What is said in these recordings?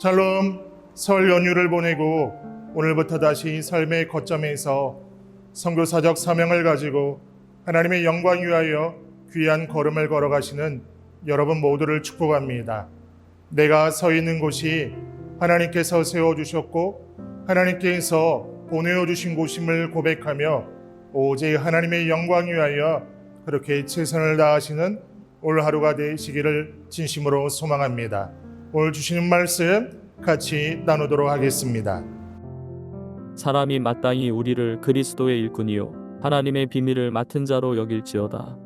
샬롬. 설 연휴를 보내고 오늘부터 다시 삶의 거점에서 선교사적 사명을 가지고 하나님의 영광 위하여 귀한 걸음을 걸어가시는 여러분 모두를 축복합니다. 내가 서 있는 곳이 하나님께서 세워주셨고 하나님께서 보내어 주신 곳임을 고백하며 오직 하나님의 영광 위하여 그렇게 최선을 다하시는 올 하루가 되시기를 진심으로 소망합니다. 오늘 주시는 말씀 같이 나누도록 하겠습니다. 사람이 마땅히 우리를 그리스도의 일꾼이요 하나님의 비밀을 맡은 자로 여길지어다.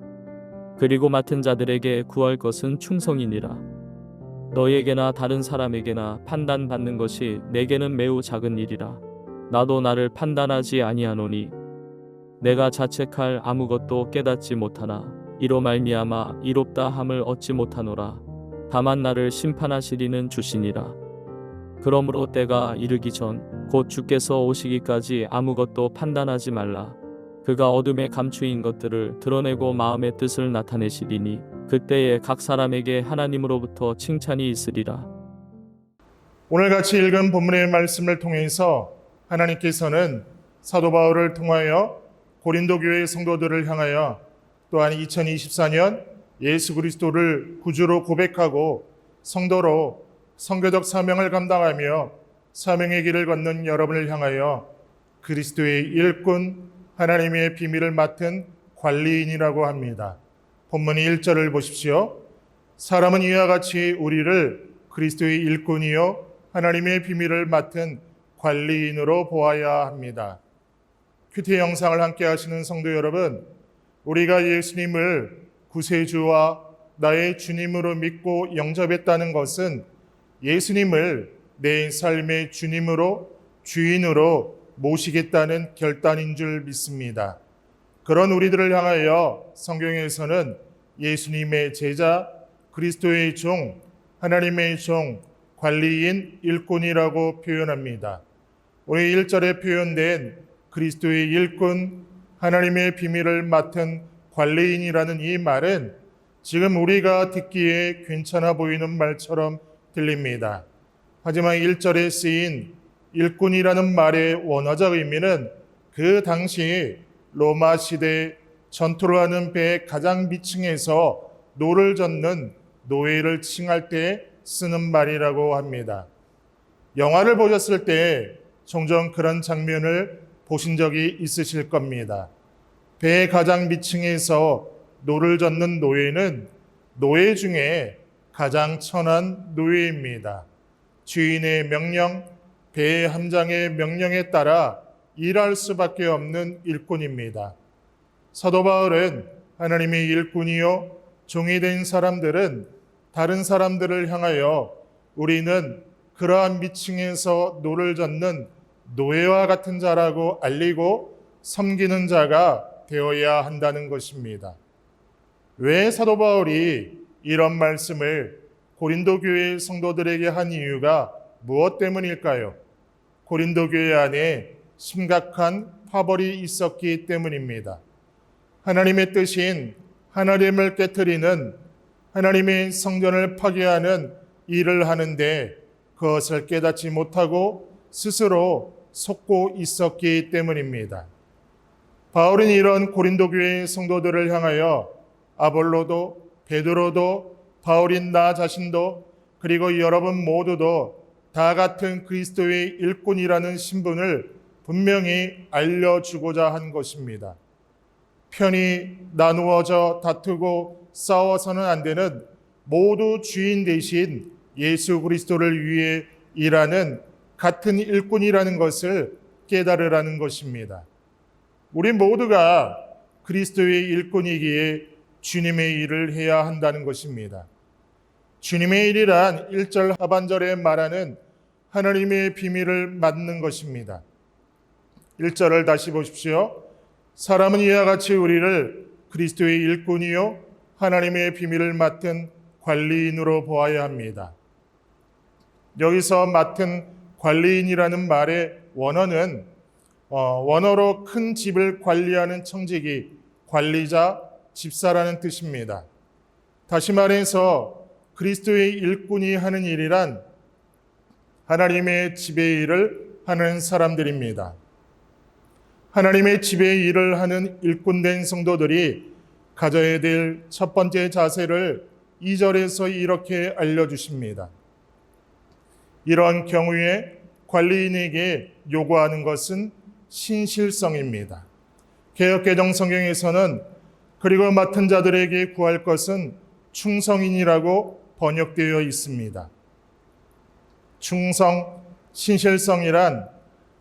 그리고 맡은 자들에게 구할 것은 충성이니라. 너에게나 다른 사람에게나 판단받는 것이 내게는 매우 작은 일이라. 나도 나를 판단하지 아니하노니 내가 자책할 아무것도 깨닫지 못하나 이로 말미암아 이롭다 함을 얻지 못하노라. 다만 나를 심판하시리는 주시니라. 그러므로 때가 이르기 전 곧 주께서 오시기까지 아무것도 판단하지 말라. 그가 어둠에 감추인 것들을 드러내고 마음의 뜻을 나타내시리니 그때에 각 사람에게 하나님으로부터 칭찬이 있으리라. 오늘 같이 읽은 본문의 말씀을 통해서 하나님께서는 사도 바울을 통하여 고린도 교회 성도들을 향하여 또한 2024년 예수 그리스도를 구주로 고백하고 성도로 선교적 사명을 감당하며 사명의 길을 걷는 여러분을 향하여 그리스도의 일꾼, 하나님의 비밀을 맡은 관리인이라고 합니다. 본문 1절을 보십시오. 사람은 이와 같이 우리를 그리스도의 일꾼이요 하나님의 비밀을 맡은 관리인으로 보아야 합니다. 큐티 영상을 함께 하시는 성도 여러분, 우리가 예수님을 구세주와 나의 주님으로 믿고 영접했다는 것은 예수님을 내 삶의 주님으로 주인으로 모시겠다는 결단인 줄 믿습니다. 그런 우리들을 향하여 성경에서는 예수님의 제자, 그리스도의 종, 하나님의 종, 관리인, 일꾼이라고 표현합니다. 오늘 1절에 표현된 그리스도의 일꾼, 하나님의 비밀을 맡은 관리인이라는 이 말은 지금 우리가 듣기에 괜찮아 보이는 말처럼 들립니다. 하지만 1절에 쓰인 일꾼이라는 말의 원어적 의미는 그 당시 로마 시대 전투를 하는 배의 가장 밑층에서 노를 젓는 노예를 칭할 때 쓰는 말이라고 합니다. 영화를 보셨을 때 종종 그런 장면을 보신 적이 있으실 겁니다. 배의 가장 밑층에서 노를 젓는 노예는 노예 중에 가장 천한 노예입니다. 주인의 명령, 배의 함장의 명령에 따라 일할 수밖에 없는 일꾼입니다. 사도 바울은 하나님의 일꾼이요 종이 된 사람들은 다른 사람들을 향하여 우리는 그러한 미층에서 노를 젓는 노예와 같은 자라고 알리고 섬기는 자가 되어야 한다는 것입니다. 왜 사도 바울이 이런 말씀을 고린도 교회 성도들에게 한 이유가 무엇 때문일까요? 고린도 교회 안에 심각한 파벌이 있었기 때문입니다. 하나님의 뜻인 하나님을 깨트리는 하나님의 성전을 파괴하는 일을 하는데 그것을 깨닫지 못하고 스스로 속고 있었기 때문입니다. 바울은 이런 고린도 교회 성도들을 향하여 아볼로도 베드로도 바울인 나 자신도 그리고 여러분 모두도 다 같은 그리스도의 일꾼이라는 신분을 분명히 알려주고자 한 것입니다. 편히 나누어져 다투고 싸워서는 안 되는 모두 주인 대신 예수 그리스도를 위해 일하는 같은 일꾼이라는 것을 깨달으라는 것입니다. 우리 모두가 그리스도의 일꾼이기에 주님의 일을 해야 한다는 것입니다. 주님의 일이란 1절 하반절에 말하는 하나님의 비밀을 맡는 것입니다. 1절을 다시 보십시오. 사람은 이와 같이 우리를 그리스도의 일꾼이요 하나님의 비밀을 맡은 관리인으로 보아야 합니다. 여기서 맡은 관리인이라는 말의 원어는 원어로 큰 집을 관리하는 청지기, 관리자, 집사라는 뜻입니다. 다시 말해서 그리스도의 일꾼이 하는 일이란 하나님의 집의 일을 하는 사람들입니다. 하나님의 집의 일을 하는 일꾼된 성도들이 가져야 될 첫 번째 자세를 2절에서 이렇게 알려주십니다. 이런 경우에 관리인에게 요구하는 것은 신실성입니다. 개역개정 성경에서는 그리고 맡은 자들에게 구할 것은 충성인이라고 번역되어 있습니다. 충성, 신실성이란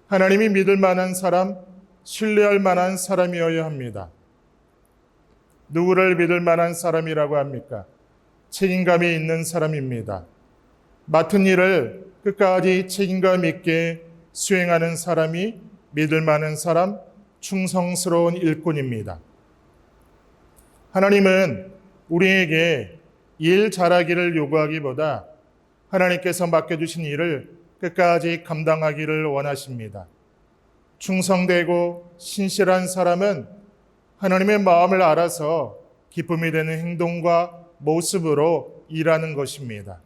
하나님이 믿을 만한 사람, 신뢰할 만한 사람이어야 합니다. 누구를 믿을 만한 사람이라고 합니까? 책임감이 있는 사람입니다. 맡은 일을 끝까지 책임감 있게 수행하는 사람이 믿을 만한 사람, 충성스러운 일꾼입니다. 하나님은 우리에게 일 잘하기를 요구하기보다 하나님께서 맡겨주신 일을 끝까지 감당하기를 원하십니다. 충성되고 신실한 사람은 하나님의 마음을 알아서 기쁨이 되는 행동과 모습으로 일하는 것입니다.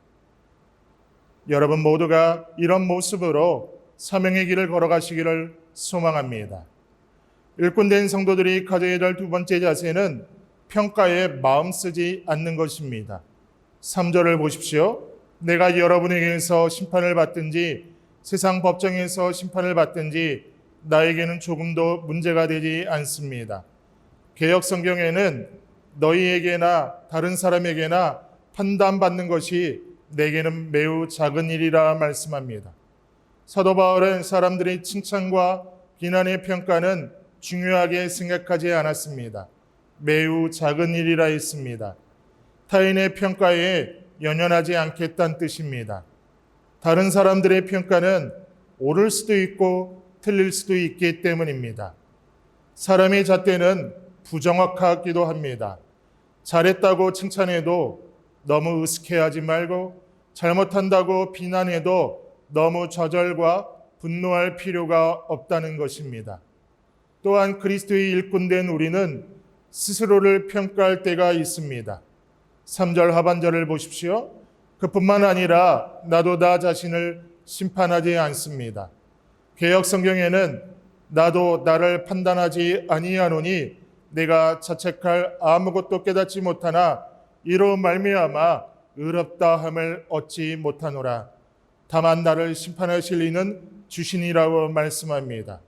여러분 모두가 이런 모습으로 사명의 길을 걸어가시기를 소망합니다. 일꾼된 성도들이 가져야 될 두 번째 자세는 평가에 마음 쓰지 않는 것입니다. 3절을 보십시오. 내가 여러분에게서 심판을 받든지 세상 법정에서 심판을 받든지 나에게는 조금도 문제가 되지 않습니다. 개역 성경에는 너희에게나 다른 사람에게나 판단받는 것이 내게는 매우 작은 일이라 말씀합니다. 사도 바울은 사람들의 칭찬과 비난의 평가는 중요하게 생각하지 않았습니다. 매우 작은 일이라 했습니다. 타인의 평가에 연연하지 않겠다는 뜻입니다. 다른 사람들의 평가는 옳을 수도 있고 틀릴 수도 있기 때문입니다. 사람의 잣대는 부정확하기도 합니다. 잘했다고 칭찬해도 너무 으스케하지 말고 잘못한다고 비난해도 너무 좌절과 분노할 필요가 없다는 것입니다. 또한 그리스도의 일꾼된 우리는 스스로를 평가할 때가 있습니다. 3절 하반절을 보십시오. 그뿐만 아니라 나도 나 자신을 심판하지 않습니다. 개역 성경에는 나도 나를 판단하지 아니하노니 내가 자책할 아무것도 깨닫지 못하나 이로 말미암아 의롭다 함을 얻지 못하노라. 다만 나를 심판하실 이는 주시니라고 말씀합니다.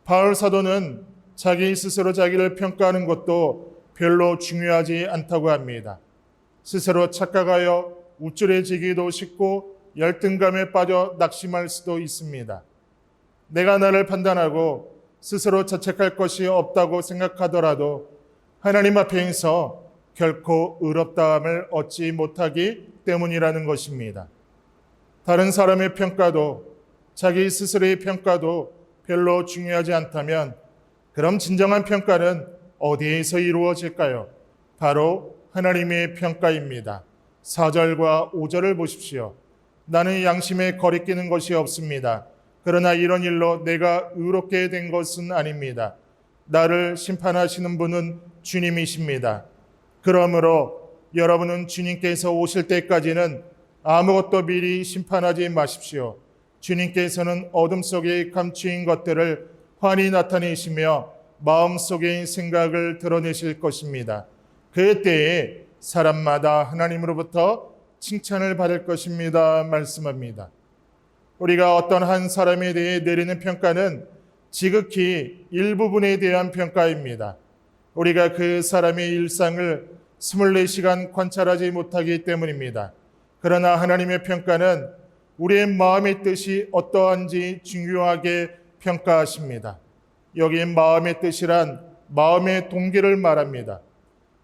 바울 사도는 자기 스스로 자기를 평가하는 것도 별로 중요하지 않다고 합니다. 스스로 착각하여 우쭐해지기도 쉽고 열등감에 빠져 낙심할 수도 있습니다. 내가 나를 판단하고 스스로 자책할 것이 없다고 생각하더라도 하나님 앞에서 결코 의롭다함을 얻지 못하기 때문이라는 것입니다. 다른 사람의 평가도 자기 스스로의 평가도 별로 중요하지 않다면 그럼 진정한 평가는 어디에서 이루어질까요? 바로 하나님의 평가입니다. 4절과 5절을 보십시오. 나는 양심에 거리끼는 것이 없습니다. 그러나 이런 일로 내가 의롭게 된 것은 아닙니다. 나를 심판하시는 분은 주님이십니다. 그러므로 여러분은 주님께서 오실 때까지는 아무것도 미리 심판하지 마십시오. 주님께서는 어둠 속에 감추인 것들을 환히 나타내시며 마음속의 생각을 드러내실 것입니다. 그때에 사람마다 하나님으로부터 칭찬을 받을 것입니다. 말씀합니다. 우리가 어떤 한 사람에 대해 내리는 평가는 지극히 일부분에 대한 평가입니다. 우리가 그 사람의 일상을 24시간 관찰하지 못하기 때문입니다. 그러나 하나님의 평가는 우리의 마음의 뜻이 어떠한지 중요하게 평가하십니다. 여기 마음의 뜻이란 마음의 동기를 말합니다.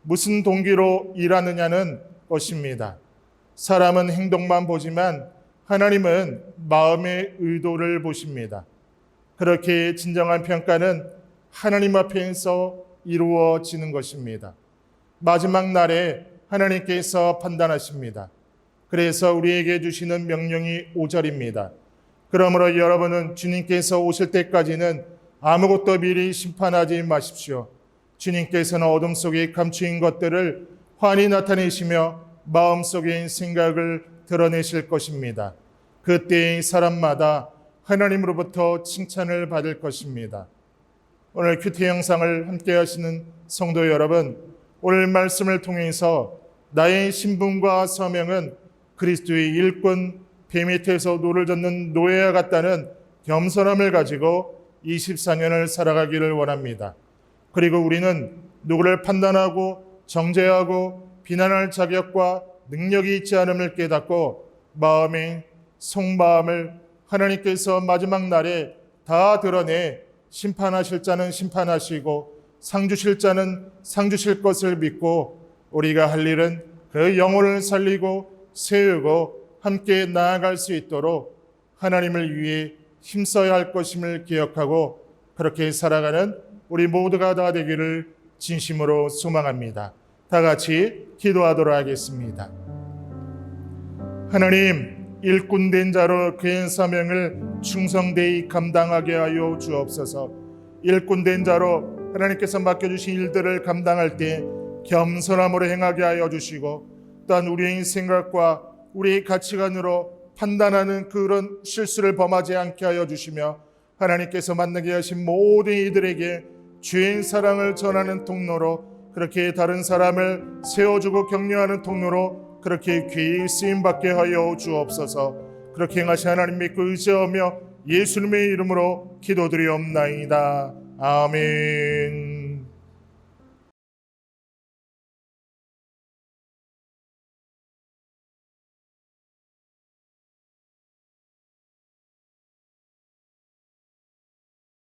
무슨 동기로 일하느냐는 것입니다. 사람은 행동만 보지만 하나님은 마음의 의도를 보십니다. 그렇게 진정한 평가는 하나님 앞에서 이루어지는 것입니다. 마지막 날에 하나님께서 판단하십니다. 그래서 우리에게 주시는 명령이 5절입니다. 그러므로 여러분은 주님께서 오실 때까지는 아무것도 미리 심판하지 마십시오. 주님께서는 어둠 속에 감추인 것들을 환히 나타내시며 마음속의 생각을 드러내실 것입니다. 그때의 사람마다 하나님으로부터 칭찬을 받을 것입니다. 오늘 큐티 영상을 함께 하시는 성도 여러분, 오늘 말씀을 통해서 나의 신분과 사명은 그리스도의 일꾼, 배 밑에서 노를 젓는 노예와 같다는 겸손함을 가지고 24년을 살아가기를 원합니다. 그리고 우리는 누구를 판단하고 정죄하고 비난할 자격과 능력이 있지 않음을 깨닫고 마음의 속마음을 하나님께서 마지막 날에 다 드러내 심판하실 자는 심판하시고 상 주실 자는 상 주실 것을 믿고 우리가 할 일은 그 영혼을 살리고 세우고 함께 나아갈 수 있도록 하나님을 위해 힘써야 할 것임을 기억하고 그렇게 살아가는 우리 모두가 다 되기를 진심으로 소망합니다. 다 같이 기도하도록 하겠습니다. 하나님, 일꾼된 자로 그의 사명을 충성되이 감당하게 하여 주옵소서. 일꾼된 자로 하나님께서 맡겨주신 일들을 감당할 때 겸손함으로 행하게 하여 주시고 또한 우리의 생각과 우리의 가치관으로 판단하는 그런 실수를 범하지 않게 하여 주시며 하나님께서 만나게 하신 모든 이들에게 주의 사랑을 전하는 통로로 그렇게 다른 사람을 세워주고 격려하는 통로로 그렇게 귀히 쓰임받게 하여 주옵소서. 그렇게 행하시 하나님 믿고 의지하며 예수님의 이름으로 기도드리옵나이다. 아멘.